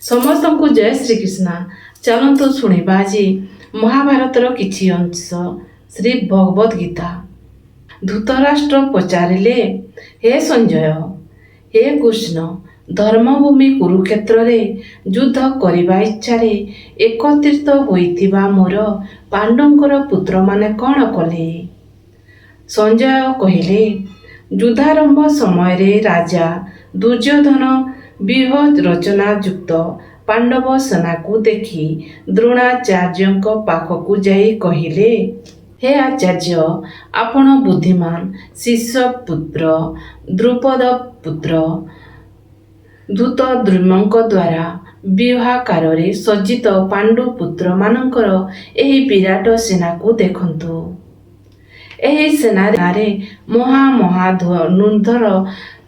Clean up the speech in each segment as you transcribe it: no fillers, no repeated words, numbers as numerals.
समस्त को जय श्री कृष्ण। चलतु शुणा आज महाभारतर किछि अंश श्री भगवत गीता। धृतराष्ट्र पचारिले, हे संजय, हे कृष्ण, धर्मभूमि कुरुक्षेत्र रे युद्ध करबा इच्छारे एकत्रित होइतिबा मोर पांडुंकर पुत्र माने कौन कले? संजय कहिले, युद्धारंभ समय रे राजा दुर्योधन व्यूह रचना युक्त पांडव सेना को देखि द्रोणाचार्य पाखकु जाई कहिले, हे आचार्य, आपण बुद्धिमान शिष्य पुत्र द्रुपद पुत्र धृतद्युम्नଙ୍କ द्वारा विवाहकार सज्जित पांडु पुत्र मानकर एही विराट सेना को देखंतु। एही सेना रे महाधनुर्धर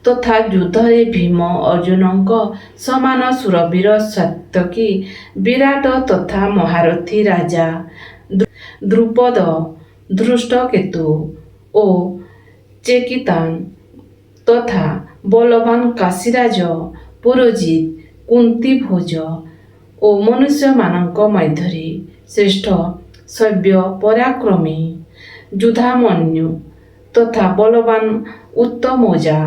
तथा युद्धरे भीम अर्जुनଙ୍କ समान सुरवीर सात्यकी विराट तथा महारथी राजा द्रुपद धृष्टकेतु ओ चेकितान तथा बलवान काशीराज पुरोजित कुंती भोज ओ मनुष्य मानक मध्यरे श्रेष्ठ सभ्य पराक्रमी युधामन्यु तथा बलवान उत्तमोजा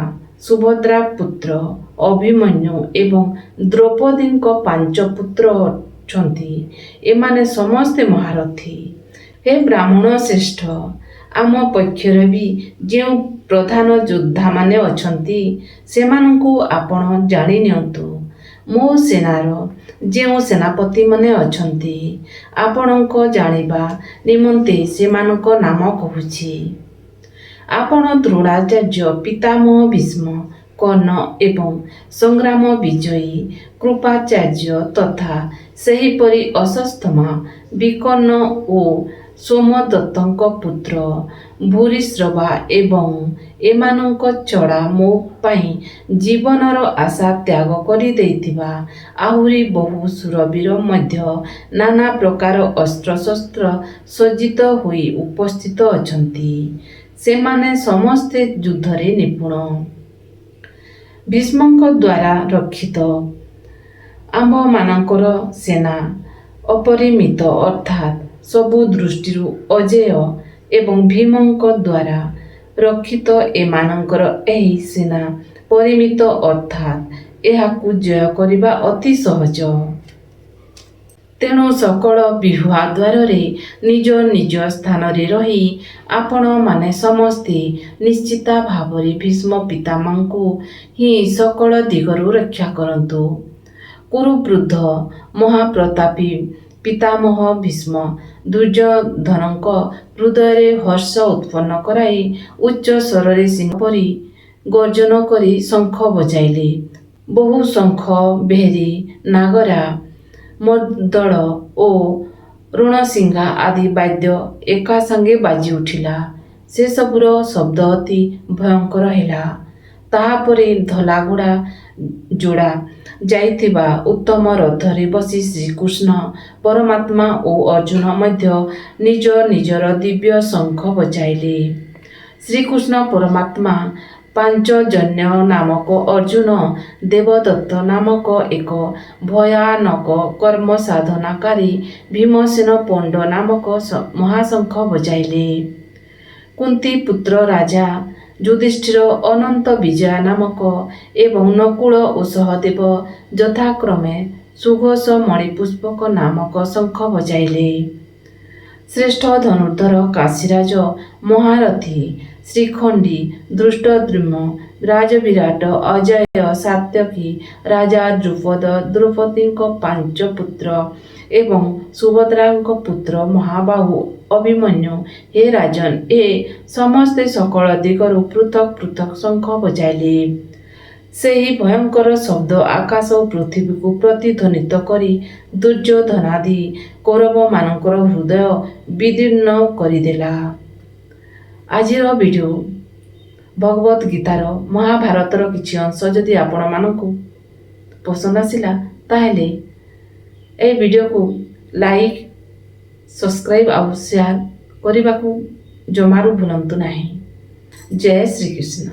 सुभद्रा पुत्र अभिमन्यु एवं द्रौपदी पांच पुत्र अछंती। एमाने समस्ते महारथी। हे ब्राह्मण श्रेष्ठ, आम पक्षर भी जो प्रधान योद्धा माने अछंती सेमानंकु आपण जानि नियंतु। मो सेनार जो सेनापति माने अछंती आपणक जानिबा निमंते सेमानक नाम कहूछि। आपण द्रोणाचार्य, पितामह भीष्म, कर्ण एवं संग्राम विजयी कृपाचार्य तथा सेहीपरि अश्वत्थामा, विकर्ण ओ सोमदत्तଙ୍କ पुत्र भूरिश्रवा एवं एमानଙ୍କ छड़ा मो पाई जीवनर आशा त्याग करि देइथिबा आहुरी बहु सुरवीर मध्य नाना प्रकार अस्त्रशस्त्र सज्जित होई उपस्थित अछंती। सेमाने समस्ते युद्धरे निपुण। भीष्मଙ୍କ द्वारा रक्षित आम्भ मानकर सेना अपरिमित अर्थात सबु दृष्टिरु अजेय एवं भीमଙ୍କ द्वारा रक्षित एमानकर एही सेना परिमित अर्थात एहाकु जय करिबा अति सहज। तेणु सकल विवाह द्वार निज निज स्थान रही आपण माने समस्ते निश्चिता भावरे भीष्म पितामह को ही सकल दिगरु रक्षा करंतु। कुरुवृद्ध महाप्रतापी पितामह भीष्म दुर्योधनଙ୍କ हृदय हर्ष उत्पन्न कराई उच्च स्वरे सिंह परी गर्जन करी शंख बजाइले। बहु शंख, बेहरी, नागरा, मर्दल ओ ऋणसिंहा आदि वाद्य एका संगे बाजी उठिला। से सबुर शब्द अति भयंकर हेला। ताहापरे धलाघोड़ा जोड़ा जाइथिबा उत्तम रथरे बसी श्रीकृष्ण परमात्मा ओ अर्जुन मध्य निज निजर दिव्य शंख बजाइले। श्रीकृष्ण परमात्मा पांचजन्य नामक अर्जुन देवदत्त नामक एक भयानक कर्म साधनाकारी भीमसेन पंड नामक महाशंख बजाइले। कुंती पुत्र राजा युधिष्ठिर अनंत विजय नामक एवं नकुल ओ सहदेव यथाक्रमे सुघोष मणिपुष्पक नामक शंख बजाइले। श्रेष्ठ धनुर्धर काशीराज महारथी श्रीखंडी धृष्टद्युम्न राजविराट अजय सात्यकी राजा द्रुपद द्रौपदी पांच पुत्र एवं सुभद्रा पुत्र महाबाहु अभिमन्यु, हे राजन, ए समस्ते सकल दिगरु पृथक पृथक शंख बजाइले। सेही भयंकर शब्द आकाश और पृथ्वी को प्रतिध्वनित करी दुर्योधनादि कौरव मानकर हृदय विदीर्ण करिदेला। आजिर वीडियो भगवत गीतार महाभारतर किछि अंश जदि आपण मानकु पसंद आसिला ताहेले ए वीडियो को लाइक, सब्सक्राइब और शेयर करने को जमारू भूलंतु नहीं। जय श्री कृष्ण।